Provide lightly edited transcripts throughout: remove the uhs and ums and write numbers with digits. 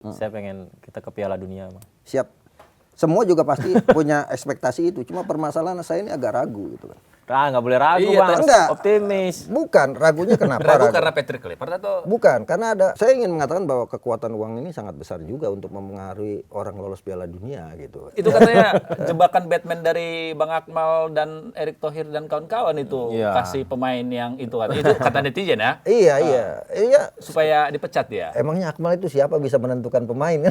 Saya pengen kita ke Piala Dunia, Bang. Siap. Semua juga pasti punya ekspektasi itu. Cuma permasalahan saya ini agak ragu gitu kan. Nggak boleh ragu, Iya, Bang. enggak. Optimis. Bukan, ragunya kenapa? Ragu karena Patrick Kluivert atau? Bukan, karena saya ingin mengatakan bahwa kekuatan uang ini sangat besar juga untuk mempengaruhi orang lolos Piala Dunia gitu. Itu katanya jebakan Batman dari Bang Akmal dan Erick Thohir dan kawan-kawan itu Iya. kasih pemain yang itu kan. Itu kata netizen ya. Iya. Supaya dipecat ya. Emangnya Akmal itu siapa bisa menentukan pemain kan?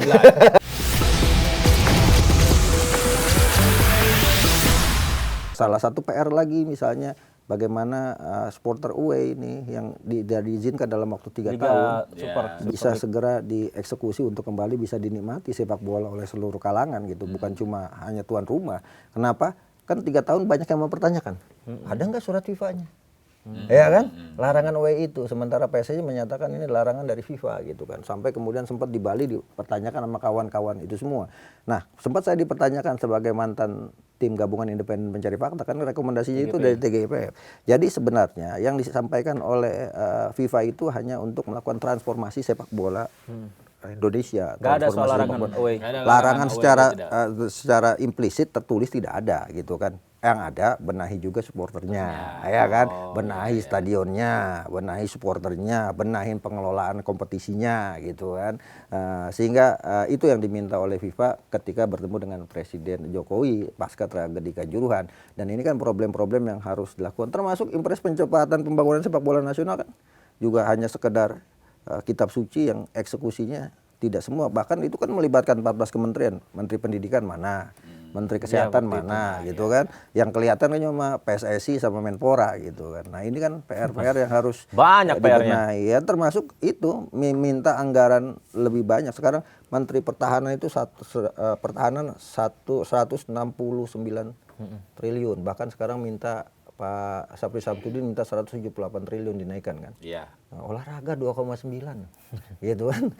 Salah satu PR lagi misalnya bagaimana supporter away ini yang tidak diizinkan dalam waktu 3 Liga tahun Super. bisa segera dieksekusi untuk kembali bisa dinikmati sepak bola oleh seluruh kalangan gitu, bukan cuma hanya tuan rumah. Kenapa? Kan 3 tahun banyak yang mempertanyakan, ada nggak surat FIFA-nya? Ya kan, larangan away itu, sementara PSSI menyatakan ini larangan dari FIFA gitu kan, sampai kemudian sempat di Bali dipertanyakan sama kawan-kawan itu semua. Nah, sempat saya dipertanyakan sebagai mantan tim gabungan independen pencari fakta, kan rekomendasinya itu dari TGIPF. Jadi sebenarnya yang disampaikan oleh FIFA itu hanya untuk melakukan transformasi sepak bola Indonesia. Nggak ada soal Transformasi larangan sepak bola. away. Larangan away secara itu tidak. secara implisit tertulis tidak ada gitu kan. Yang ada benahi juga supporternya, ya kan, benahi stadionnya, benahi supporternya, benahin pengelolaan kompetisinya gitu kan. Sehingga itu yang diminta oleh FIFA ketika bertemu dengan Presiden Jokowi pasca tragedi Kanjuruhan. Dan ini kan problem-problem yang harus dilakukan, termasuk impres percepatan pembangunan sepak bola nasional kan juga hanya sekedar kitab suci yang eksekusinya tidak semua. Bahkan itu kan melibatkan 14 kementerian, Menteri Pendidikan mana, Menteri Kesehatan mana gitu kan. Yang kelihatan kan cuma PSSI sama Menpora gitu kan. Nah, ini kan PR-PR yang harus Banyak PR-nya. dibenahi. Ya, termasuk itu minta anggaran lebih banyak. Sekarang Menteri Pertahanan itu pertahanan 169 triliun. Bahkan sekarang minta Pak Sapri Samsudin minta 178 triliun dinaikkan kan. Iya. Nah, olahraga 2,9 gitu kan.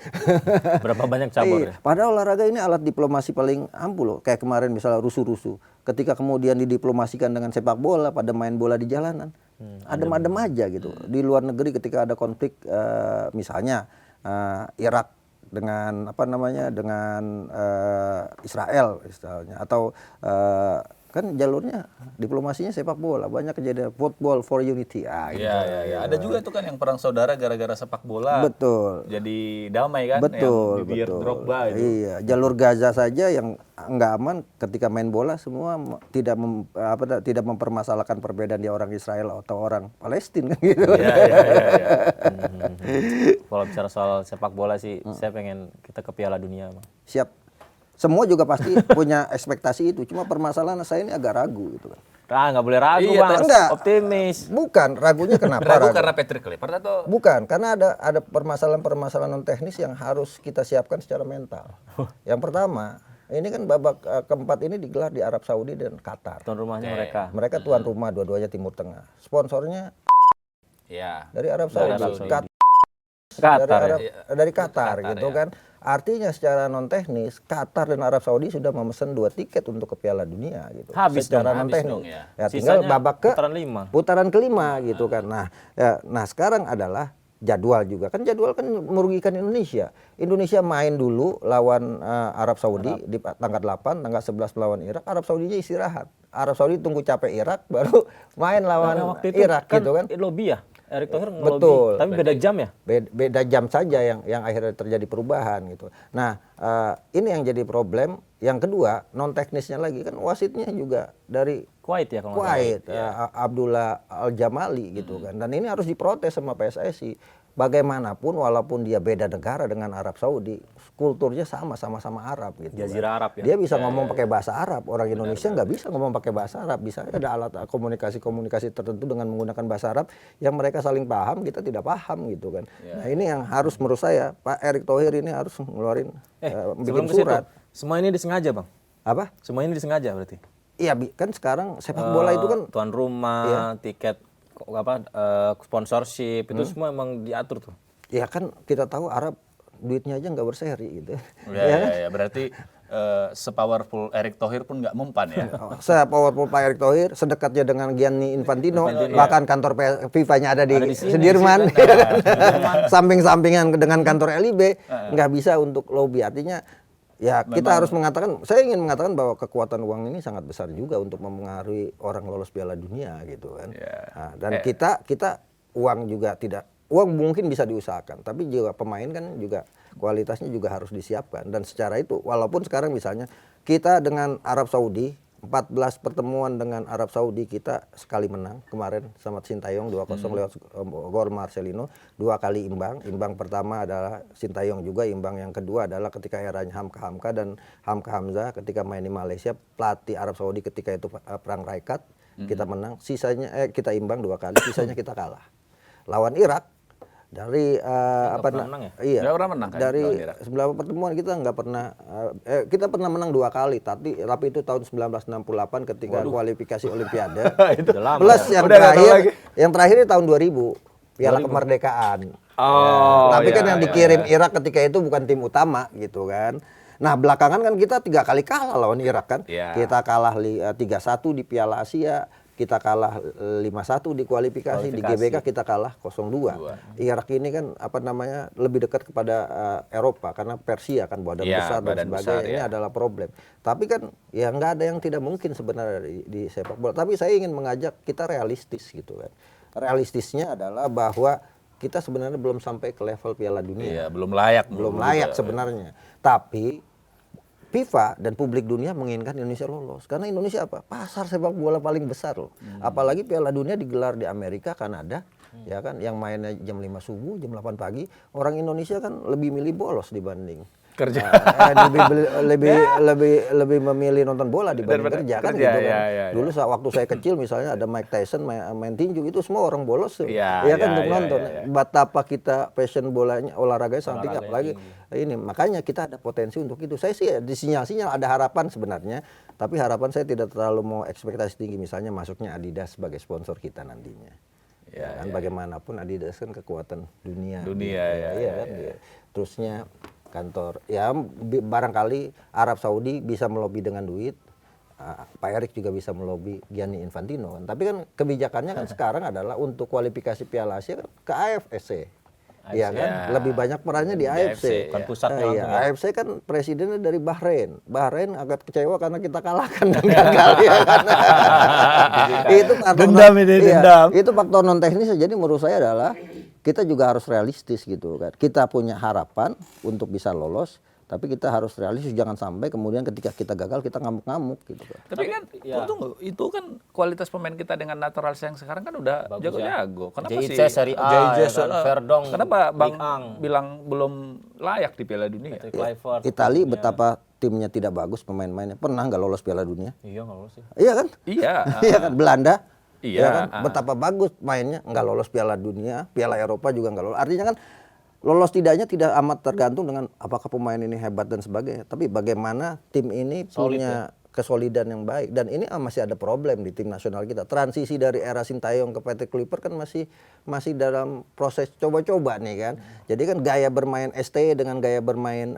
Berapa banyak cabur ya? Padahal olahraga ini alat diplomasi paling ampuh loh. Kayak kemarin misalnya rusuh-rusuh. Ketika kemudian didiplomasikan dengan sepak bola, pada main bola di jalanan. Adem-adem aja gitu. Di luar negeri ketika ada konflik misalnya Irak dengan dengan Israel misalnya, atau kan jalurnya diplomasinya sepak bola, banyak kejadian football for unity. Gitu. Iya. Ada juga tuh kan yang perang saudara gara-gara sepak bola. Betul. Jadi damai kan. Betul, Yang bibir betul. Drogba itu. Iya, jalur Gaza saja yang nggak aman ketika main bola semua tidak mempermasalahkan perbedaan dia orang Israel atau orang Palestina kan gitu. Iya. Kalau bicara soal sepak bola sih, saya pengen kita ke Piala Dunia, Bang. Siap. Semua juga pasti punya ekspektasi itu. Cuma permasalahan saya ini agak ragu gitu kan. Nggak boleh ragu, Iya, Bang. enggak. Optimis. Bukan, ragunya kenapa? Ragu karena Patrick Kluivert atau? Bukan, karena ada permasalahan-permasalahan non teknis yang harus kita siapkan secara mental. Yang pertama, ini kan babak keempat ini digelar di Arab Saudi dan Qatar. Tuan rumahnya mereka. Mereka tuan rumah, dua-duanya Timur Tengah. Sponsornya Iya. dari Arab Dari Saudi, Arab Saudi. Qatar, Qatar, dari Qatar Qatar, gitu ya. kan. Artinya secara non teknis Qatar dan Arab Saudi sudah memesan 2 tiket untuk ke Piala Dunia gitu. Habis secara dong, non habis teknis. dong, ya. Ya tinggal Sisanya babak ke putaran 5. kelima gitu kan. Nah sekarang adalah jadwal juga kan, jadwal kan merugikan Indonesia. Indonesia main dulu lawan Arab Saudi di tanggal 8, tanggal 11 melawan Irak. Arab Saudinya istirahat. Arab Saudi tunggu capek Irak baru main lawan Waktu itu Irak gitu kan. lobby ya? Erick Thohir ngelobi. Betul. Tapi beda jam ya? Beda jam saja yang akhirnya terjadi perubahan gitu. Nah, ini yang jadi problem. Yang kedua, non teknisnya lagi kan wasitnya juga dari Kuwait ya kalau nggak salah. Kuwait, Abdullah Al-Jamali gitu kan. Dan ini harus diprotes sama PSSI. Bagaimanapun walaupun dia beda negara dengan Arab Saudi, kulturnya sama-sama Arab gitu. Jazirah Arab ya? Dia bisa ngomong pakai bahasa Arab, orang Indonesia nggak bisa ngomong pakai bahasa Arab. Bisa ada alat komunikasi tertentu dengan menggunakan bahasa Arab yang mereka saling paham, kita tidak paham gitu kan. Nah, ini yang harus menurut saya Pak Erick Thohir ini harus ngeluarin bikin Sebelum ke situ, surat. semua ini disengaja, Bang? Apa? Semua ini disengaja berarti? Iya, kan sekarang sepak bola itu kan tuan rumah, tiket sponsorship itu semua emang diatur tuh. ya kan kita tahu Arab duitnya aja nggak berseri gitu. Iya. Berarti sepowerful Erick Thohir pun nggak mempan ya. Se-powerful Pak Erick Thohir, sedekatnya dengan Gianni Infantino, bahkan kantor FIFA-nya ada di Sudirman, samping-sampingan dengan kantor LIB, nggak bisa untuk lobby. Artinya ya kita harus mengatakan, saya ingin mengatakan bahwa kekuatan uang ini sangat besar juga untuk mempengaruhi orang lolos Piala Dunia gitu kan. Nah, dan kita uang juga tidak, uang mungkin bisa diusahakan, tapi juga pemain kan juga kualitasnya juga harus disiapkan. Dan secara itu, walaupun sekarang misalnya kita dengan Arab Saudi, 14 pertemuan dengan Arab Saudi kita sekali menang kemarin sama Sintayong 2-0 lewat gol Marcelino, 2 kali imbang pertama adalah Sintayong juga, imbang yang kedua adalah ketika eranya Hamka dan Hamka Hamzah ketika main di Malaysia, pelatih Arab Saudi ketika itu perang Raikat, kita menang, sisanya kita imbang 2 kali, sisanya kita kalah. Lawan Irak dari iya, dari 9 pertemuan kita nggak pernah, kita pernah menang 2 kali, tapi itu tahun 1968 ketika kualifikasi Olimpiade. Plus yang terakhir di tahun 2000 Piala Kemerdekaan. Tapi kan yang dikirim Irak ketika itu bukan tim utama gitu kan. Nah belakangan kan kita 3 kali kalah lawan Irak kan. Kita kalah 3-1 di Piala Asia. Kita kalah 5-1 di kualifikasi, di GBK kita kalah 0-2. Irak ini kan lebih dekat kepada Eropa karena Persia kan badan besar dan sebagainya. Ini adalah problem. Tapi kan ya nggak ada yang tidak mungkin sebenarnya di sepak bola. Tapi saya ingin mengajak kita realistis gitu kan. Realistisnya adalah bahwa kita sebenarnya belum sampai ke level Piala Dunia. Iya, belum layak sebenarnya. Tapi FIFA dan publik dunia menginginkan Indonesia lolos. Karena Indonesia apa? Pasar sepak bola paling besar loh. Apalagi Piala Dunia digelar di Amerika, Kanada, ya kan, yang mainnya jam 5 subuh, jam 8 pagi. Orang Indonesia kan lebih milih bolos dibanding kerja. Lebih memilih nonton bola dibanding kerja kan gitu kan. Dulu waktu saya kecil misalnya ada Mike Tyson main tinju, itu semua orang bolos tuh. Iya kan untuk nonton. Betapa kita passion bolanya, olahraganya sangat tinggi, apalagi ini. Makanya kita ada potensi untuk itu. Saya sih di sinyal-sinyal ada harapan sebenarnya, tapi harapan saya tidak terlalu mau ekspektasi tinggi, misalnya masuknya Adidas sebagai sponsor kita nantinya. Bagaimanapun Adidas kan kekuatan dunia. Terusnya kantor, ya barangkali Arab Saudi bisa melobi dengan duit, Pak Erick juga bisa melobi Gianni Infantino kan. Tapi kan kebijakannya kan sekarang adalah untuk kualifikasi Piala Asia kan ke AFC. Iya kan, lebih banyak perannya di AFC. Bukan pusatnya. AFC kan presidennya dari Bahrain. Bahrain agak kecewa karena kita kalahkan dan gagal ya kan. Itu dendam. Itu faktor non teknis. Jadi menurut saya adalah kita juga harus realistis gitu kan. Kita punya harapan untuk bisa lolos, tapi kita harus realistis, jangan sampai kemudian ketika kita gagal kita ngamuk-ngamuk gitu kan. Tapi kan tunggu, itu kan kualitas pemain kita dengan naturalisasi yang sekarang kan udah jago-jago. Kenapa sih Serie A, Verdong, kenapa Bang bilang belum layak di Piala Dunia? Itali betapa timnya tidak bagus pemain-pemainnya, pernah nggak lolos Piala Dunia? Iya nggak lolos sih. Iya kan? Iya kan, Belanda. Iya kan? Betapa bagus mainnya, nggak lolos Piala Dunia, Piala Eropa juga nggak lolos. Artinya kan lolos tidaknya tidak amat tergantung dengan apakah pemain ini hebat dan sebagainya, tapi bagaimana tim ini punya kesolidan yang baik. Dan ini masih ada problem di tim nasional kita. Transisi dari era Sintayong ke Patrick Kluivert kan masih dalam proses coba-coba nih kan. Jadi kan gaya bermain STY dengan gaya bermain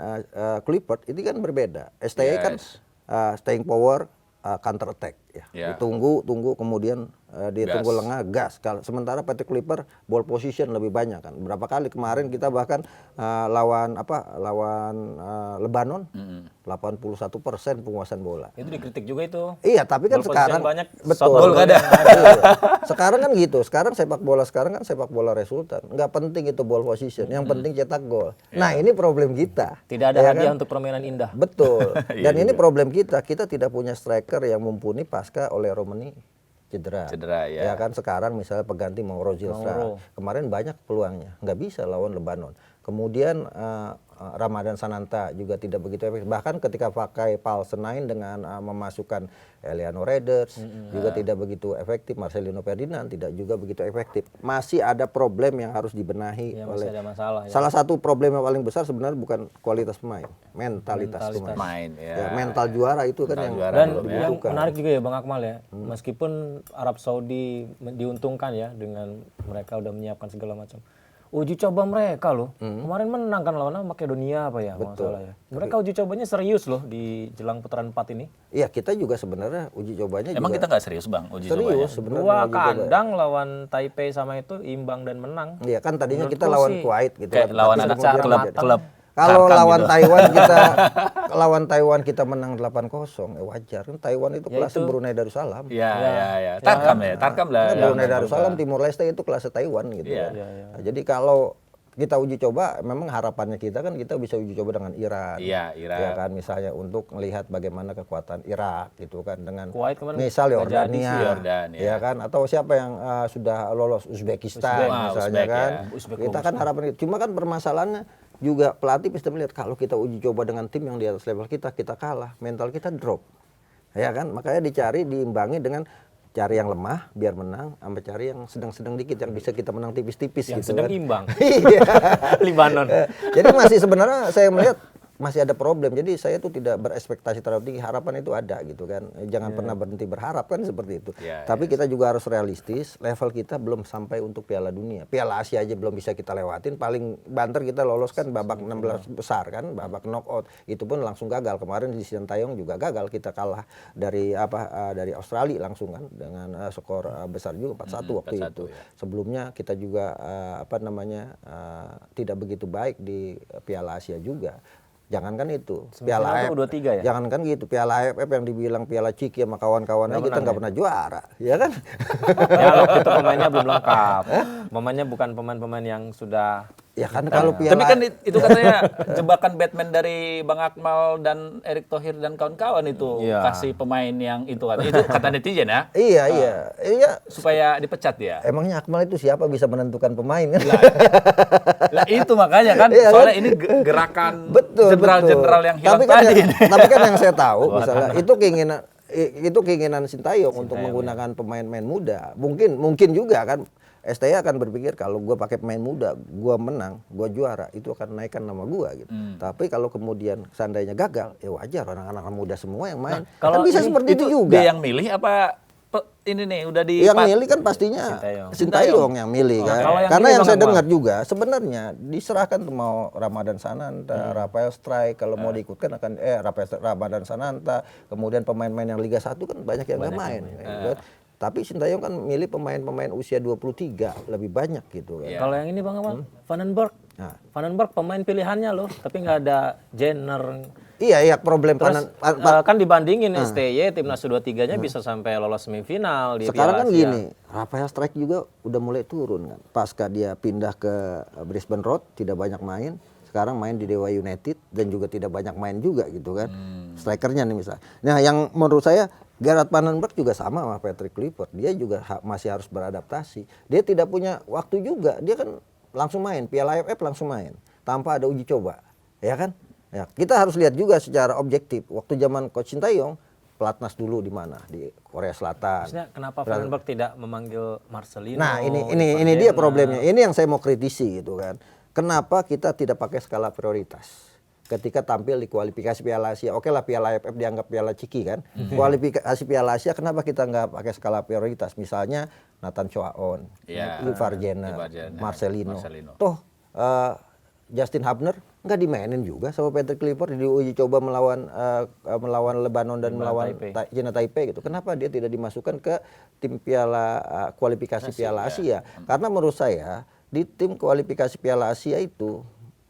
Kluivert itu kan berbeda. STY kan staying power, counter attack ya. Ditunggu kemudian ditunggu lengah gas. Sementara Patrick Kluivert ball position lebih banyak kan. Berapa kali kemarin kita bahkan lawan Lebanon 81% penguasaan bola. Itu dikritik juga itu. Iya, tapi kan ball sekarang banyak, betul. Ada. Sekarang kan gitu. Sekarang sepak bola kan sepak bola resultan. Nggak penting itu ball position, yang penting cetak gol. Nah, ini problem kita. Tidak ada hadiah untuk permainan indah. Betul. Dan ini problem kita. Kita tidak punya striker yang mumpuni pasca oleh Romani cedera ya kan. Sekarang misalnya pengganti Mauro Zilstra, kemarin banyak peluangnya, nggak bisa lawan Lebanon. Kemudian Ramadan Sananta juga tidak begitu efektif. Bahkan ketika pakai Palsenain dengan memasukkan Eliano Reinders juga tidak begitu efektif. Marcelino Ferdinand tidak juga begitu efektif. Masih ada problem yang harus dibenahi oleh. Ada masalah, Salah satu problem yang paling besar sebenarnya bukan kualitas pemain, mentalitas pemain. Mental juara itu kan yang dibutuhkan. Menarik juga ya Bang Akmal ya. Meskipun Arab Saudi diuntungkan ya dengan mereka udah menyiapkan segala macam. uji coba mereka loh. Kemarin menang kan lawan Makedonia apa ya, kalau nggak salah ya. Mereka uji cobanya serius loh di jelang putaran 4 ini. Iya, kita juga sebenarnya uji cobanya Emang juga kita nggak serius bang uji cobanya? serius sebenarnya. Dua uji coba. kandang lawan Taipei sama itu imbang dan menang. Iya kan tadinya kita Menurutku lawan sih Kuwait gitu Kayak kan. lawan Tapi anak kemudian secara klub kalau Tarkam lawan gitu. Taiwan kita menang 8-0, wajar kan. Taiwan itu kelas Brunei Darussalam. Iya. Tarkam ya, Tarkam lah. Karena Brunei Darussalam, Timur Leste itu kelas Taiwan gitu. Iya. Nah, jadi kalau kita uji coba, memang harapannya kita kan kita bisa uji coba dengan Iran. Iya, Iran. Ya kan, misalnya untuk melihat bagaimana kekuatan Irak gitu kan dengan Kuwait kemarin misal nggak jadi sih, Yordania, ya kan, atau siapa yang sudah lolos Uzbekistan misalnya Uzbek, kan. ya. Kita kan harapan itu. Cuma kan permasalahannya juga pelatih bisa melihat kalau kita uji coba dengan tim yang di atas level kita kalah, mental kita drop. Ya kan? Makanya dicari diimbangi dengan cari yang lemah biar menang, sampai cari yang sedang-sedang dikit yang bisa kita menang tipis-tipis Yang gitu sedang kan. imbang. Iya. Libanon. Jadi masih sebenarnya saya melihat masih ada problem. Jadi saya tuh tidak berekspektasi terlalu tinggi. Harapan itu ada gitu kan. Jangan pernah berhenti berharap kan seperti itu. Tapi kita juga harus realistis. Level kita belum sampai untuk Piala Dunia. Piala Asia aja belum bisa kita lewatin. Paling banter kita lolos kan babak 16 besar kan, babak knockout. Itu pun langsung gagal. Kemarin di Sintayong juga gagal. Kita kalah dari dari Australia langsung kan dengan skor besar juga 4-1 waktu 4-1, itu. ya. Sebelumnya kita juga tidak begitu baik di Piala Asia juga. Jangankan itu, Piala AFF, U23 ya? jangankan gitu, Piala AFF yang dibilang Piala Ciki sama kawan-kawannya kita nggak pernah juara, ya kan? Ya waktu itu pemainnya belum lengkap. Pemainnya bukan pemain-pemain yang sudah. Ya kan kalau Piala Tapi kan itu katanya jebakan Batman dari Bang Akmal dan Erick Thohir dan kawan-kawan itu Iya. kasih pemain yang itu kan. Itu kata netizen ya. Iya, Supaya dipecat ya. emangnya Akmal itu siapa bisa menentukan pemain kan? Lah itu makanya kan Iya, soalnya kan? ini gerakan Betul. jenderal-jenderal yang hilang tapi kan tadi. tapi kan yang saya tahu misalnya itu keinginan Sintayong untuk menggunakan pemain-pemain muda. Mungkin juga kan STI akan berpikir kalau gue pakai pemain muda, gue menang, gue juara, itu akan naikkan nama gue gitu. Tapi kalau kemudian seandainya gagal, ya wajar orang-anak muda semua yang main. Kan bisa seperti itu juga. Dia yang milih apa ini nih udah di Yang milih kan pastinya Sintayong yang milih kan. kalau yang Karena milih yang Bang saya Akmal? dengar juga sebenarnya diserahkan tuh mau Ramadan Sananta, Rafael Strike kalau mau diikutkan akan Ramadan Sananta, kemudian pemain-pemain yang Liga 1 kan banyak yang nggak main. Kan. Tapi Sintayong kan milih pemain-pemain usia 23 lebih banyak gitu kan. Kalau yang ini Bang Akmal, Vandenberg. Nah. Vandenberg pemain pilihannya loh, tapi nggak ada Jenner. Iya problem Terus kan dibandingin STY timnas U23-nya bisa sampai lolos semifinal di sekarang Piala kan Asia. gini, Rafael Strike juga udah mulai turun kan. Pasca dia pindah ke Brisbane Roar tidak banyak main. Sekarang main di Dewa United dan juga tidak banyak main juga gitu kan. Strikernya nih misalnya. Nah yang menurut saya Gerard Vandenberg juga sama Patrick Kluivert. Dia juga masih harus beradaptasi. Dia tidak punya waktu juga. Dia kan langsung main. Piala AFF langsung main. Tanpa ada uji coba. Ya kan? Ya, kita harus lihat juga secara objektif. Waktu zaman Coach Sintayong, pelatnas dulu di mana? Di Korea Selatan. Maksudnya kenapa Vandenberg tidak memanggil Marcelino? Nah ini dia problemnya. Ini yang saya mau kritisi gitu kan. Kenapa kita tidak pakai skala prioritas? Ketika tampil di kualifikasi Piala Asia, oke lah Piala AFF dianggap Piala Ciki kan. Kualifikasi Piala Asia kenapa kita nggak pakai skala prioritas? Misalnya Nathan Choaon, Ivar Jenner, Marcelino. Toh Justin Hubner nggak dimainin juga sama Patrick Kluivert di uji coba melawan Lebanon dan melawan China Taipei gitu. Kenapa dia tidak dimasukkan ke tim kualifikasi Piala Asia? Karena menurut saya di tim kualifikasi Piala Asia itu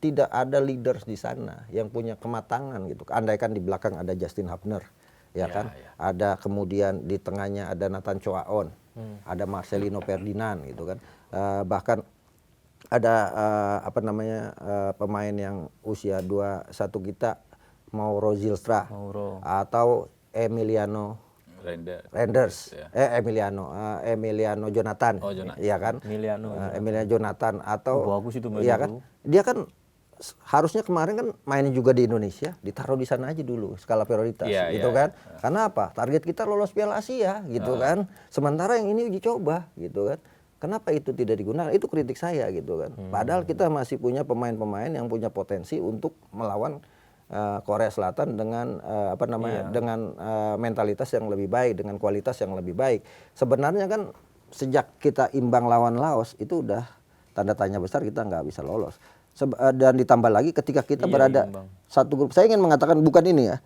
tidak ada leaders di sana yang punya kematangan gitu. Andaikan di belakang ada Justin Hubner, ya kan? Ada kemudian di tengahnya ada Nathan Choaon, ada Marcelino Ferdinand gitu kan. Bahkan ada pemain yang usia 21 kita Mauro Zylstra atau Emiliano Renders, Emiliano Jonathan, iya kan? Emiliano Jonathan atau, iya kan? Dia kan harusnya kemarin kan mainnya juga di Indonesia, ditaruh di sana aja dulu skala prioritas, gitu kan? Karena apa? Target kita lolos Piala Asia, gitu kan? Sementara yang ini uji coba, gitu kan? Kenapa itu tidak digunakan? Itu kritik saya, gitu kan? Padahal kita masih punya pemain-pemain yang punya potensi untuk melawan Korea Selatan dengan dengan mentalitas yang lebih baik, dengan kualitas yang lebih baik. Sebenarnya kan sejak kita imbang lawan Laos itu udah tanda tanya besar kita nggak bisa lolos. Dan ditambah lagi ketika kita Iya, berada Bang. satu grup, saya ingin mengatakan bukan ini ya,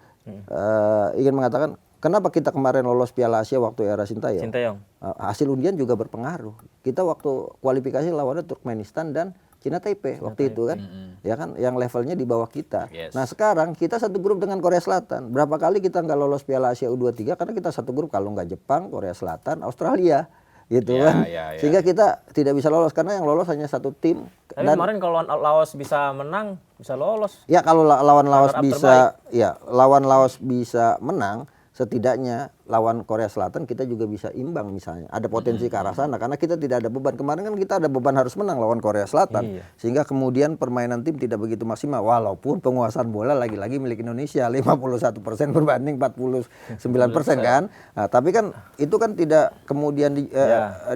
ingin mengatakan kenapa kita kemarin lolos Piala Asia waktu era Sintayong. Sintayong. Hasil undian juga berpengaruh. Kita waktu kualifikasi lawannya Turkmenistan dan Cina Taipei waktu itu kan, ya kan, yang levelnya di bawah kita. Yes. Nah sekarang kita satu grup dengan Korea Selatan. Berapa kali kita nggak lolos Piala Asia U23 karena kita satu grup kalau nggak Jepang, Korea Selatan, Australia, gitu kan. Sehingga kita tidak bisa lolos karena yang lolos hanya satu tim. Tapi kemarin kalau Laos bisa menang, bisa lolos. Ya kalau lawan Laos Runner up bisa, ya lawan Laos bisa menang, setidaknya lawan Korea Selatan kita juga bisa imbang misalnya. Ada potensi ke arah sana karena kita tidak ada beban. Kemarin kan kita ada beban harus menang lawan Korea Selatan. Iya. Sehingga kemudian permainan tim tidak begitu maksimal. Walaupun penguasaan bola lagi-lagi milik Indonesia 51% berbanding 49% kan. Nah, tapi kan itu kan tidak kemudian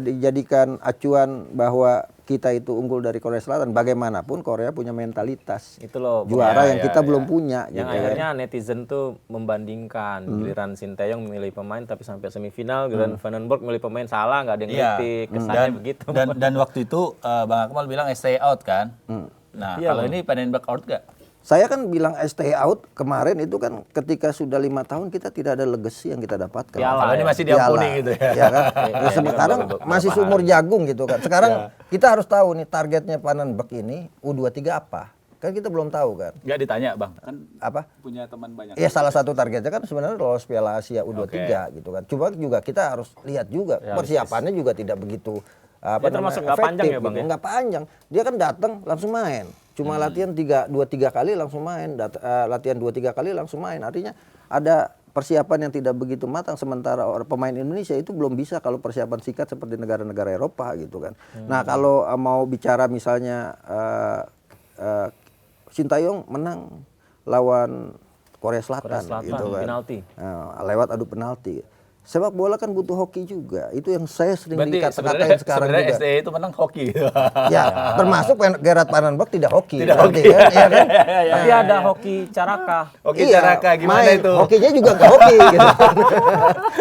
dijadikan acuan bahwa kita itu unggul dari Korea Selatan. Bagaimanapun Korea punya mentalitas Itu loh. juara yang kita belum punya. Yang gitu. akhirnya netizen tuh membandingkan giliran Sintayong memilih pemain tapi sampai semifinal, giliran Vandenberg memilih pemain salah, nggak ada yang kritik, kesannya begitu. Dan waktu itu Bang Akmal bilang stay out kan. Nah Iya, kalau Bang. ini Vandenberg out gak? Saya kan bilang stay out kemarin itu kan ketika sudah 5 tahun kita tidak ada legacy yang kita dapatkan. Piala, Kalau ini masih Piala, diampuni gitu ya. ya kan? Nah, sekarang masih sumur jagung gitu kan. Sekarang kita harus tahu nih targetnya Vandenberg ini U23 apa? Kan kita belum tahu kan. Gak ditanya Bang, kan Apa? punya teman banyak. Ya salah satu targetnya kan sebenarnya lolos Piala Asia U23 gitu kan. Cuma juga kita harus lihat juga persiapannya juga tidak begitu Dia termasuk nggak panjang ya, Bang, ya? Nggak panjang. Dia kan datang langsung main. Cuma latihan 2-3 kali langsung main. Latihan 2-3 kali langsung main. Artinya ada persiapan yang tidak begitu matang, sementara pemain Indonesia itu belum bisa kalau persiapan sikat seperti negara-negara Eropa gitu kan. Nah kalau mau bicara misalnya Sintayong menang lawan Korea Selatan gitu kan. penalti. Lewat adu penalti. Sepak bola kan butuh hoki juga. Itu yang saya sering Berarti dikata-katain sekarang sebenarnya juga. SDE itu menang hoki gitu. Ya, termasuk Gerard Vandenberg tidak hoki. Tidak berarti hoki. Kan? Ya kan? Tapi ada hoki Caraka. Hoki Iya, Caraka gimana main. itu? Hokinya juga nggak hoki gitu.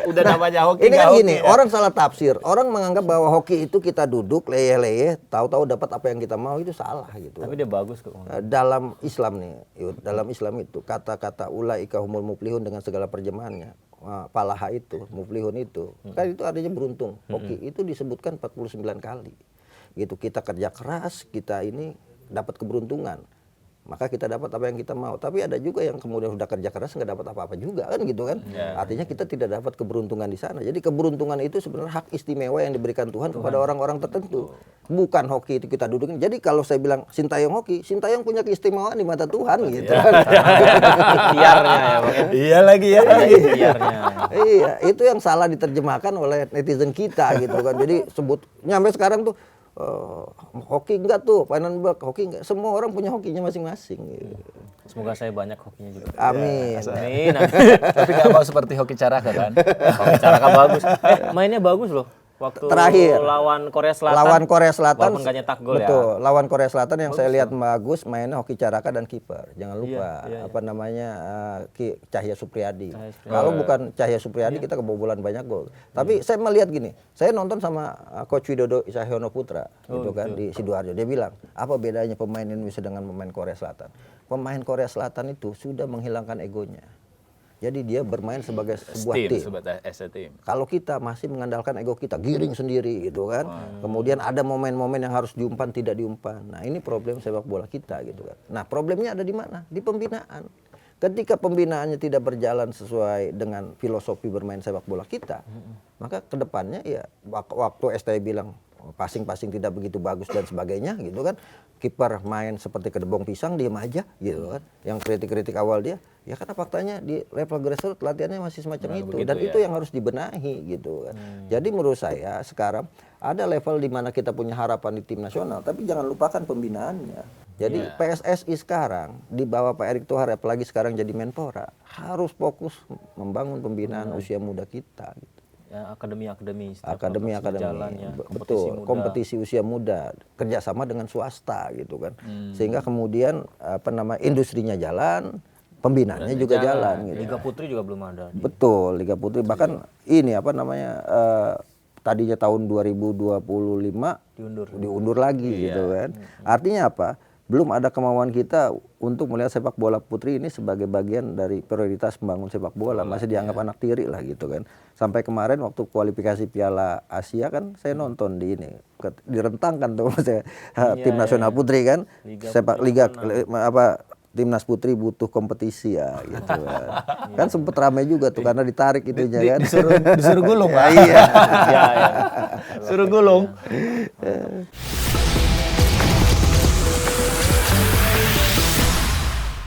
Udah namanya hoki. Ini kan nggak hoki gini, ya? orang salah tafsir. Orang menganggap bahwa hoki itu kita duduk leyeh-leyeh, tahu-tahu dapat apa yang kita mau, itu salah gitu. Tapi dia bagus kok. Dalam Islam nih, dalam Islam itu kata-kata ulaika humul muflihun dengan segala perjemahannya. Palaha itu, muflihun itu, kan itu artinya beruntung. Hoki itu disebutkan 49 kali. Gitu, kita kerja keras, kita ini dapat keberuntungan. Maka kita dapat apa yang kita mau. Tapi ada juga yang kemudian sudah kerja keras nggak dapat apa-apa juga kan gitu kan. Artinya kita tidak dapat keberuntungan di sana. Jadi keberuntungan itu sebenarnya hak istimewa yang diberikan Tuhan kepada orang-orang tertentu. Bukan hoki itu kita dudukin. Jadi kalau saya bilang Sintayong hoki, Sintayong punya keistimewaan di mata Tuhan gitu kan. Ikhtiarnya ya, Bang. Iya lagi ya. Ikhtiarnya. Iya, itu yang salah diterjemahkan oleh netizen kita gitu kan. Jadi sebut nyampe sekarang tuh hoki enggak tuh, Vandenberg hoki enggak. Semua orang punya hokinya masing-masing gitu. Semoga saya banyak hokinya juga. Amin. Amin. Tapi nggak mau seperti hoki Caraka kan? Hoki Caraka bagus. Mainnya bagus loh. Waktu Terakhir. lawan Korea Selatan. Lawan Korea Selatan. Walaupun nggak nyetak gol ya. Betul. Lawan Korea Selatan yang saya lihat bagus mainnya Hoki Caraka dan kiper. Jangan lupa Iya. apa namanya Cahya Supriyadi. Kalau bukan Cahya Supriyadi kita kebobolan banyak gol. Tapi saya melihat gini, saya nonton sama Coach Widodo Cahyono Putra gitu kan di Sidoarjo. Dia bilang, apa bedanya pemain Indonesia dengan pemain Korea Selatan? Pemain Korea Selatan itu sudah menghilangkan egonya. Jadi dia bermain sebagai sebuah tim. As a team. Kalau kita masih mengandalkan ego kita, giring sendiri gitu kan. Kemudian ada momen-momen yang harus diumpan, tidak diumpan. Nah ini problem sepak bola kita gitu kan. Nah problemnya ada di mana? Di pembinaan. Ketika pembinaannya tidak berjalan sesuai dengan filosofi bermain sepak bola kita, maka kedepannya ya waktu STI bilang passing-passing tidak begitu bagus dan sebagainya gitu kan. Kiper main seperti kedebong pisang, diam aja gitu kan. Yang kritik-kritik awal dia, ya karena faktanya di level grassroots latihannya masih semacam itu. Dan itu yang harus dibenahi gitu kan. Jadi menurut saya sekarang ada level di mana kita punya harapan di tim nasional, tapi jangan lupakan pembinaannya. Jadi PSSI sekarang di bawah Pak Erick Thohir, apalagi sekarang jadi Menpora, harus fokus membangun pembinaan usia muda kita gitu. Ya, akademi Jalannya, betul, kompetisi usia muda, kerjasama dengan swasta gitu kan, sehingga kemudian industrinya jalan, pembinaannya juga jalan gitu. Liga Putri juga belum ada. Betul, Liga Putri bahkan ini tadinya tahun 2025 diundur lagi gitu kan. Artinya apa? Belum ada kemauan kita untuk melihat sepak bola putri ini sebagai bagian dari prioritas membangun sepak bola. Masih dianggap anak tiri lah gitu kan. Sampai kemarin waktu kualifikasi Piala Asia kan saya nonton di ini. Direntangkan tuh tim nasional putri kan. Timnas putri butuh kompetisi ya gitu kan. Kan sempet ramai juga tuh karena ditarik itunya kan. Disuruh gulung Pak. Iya. Suruh gulung.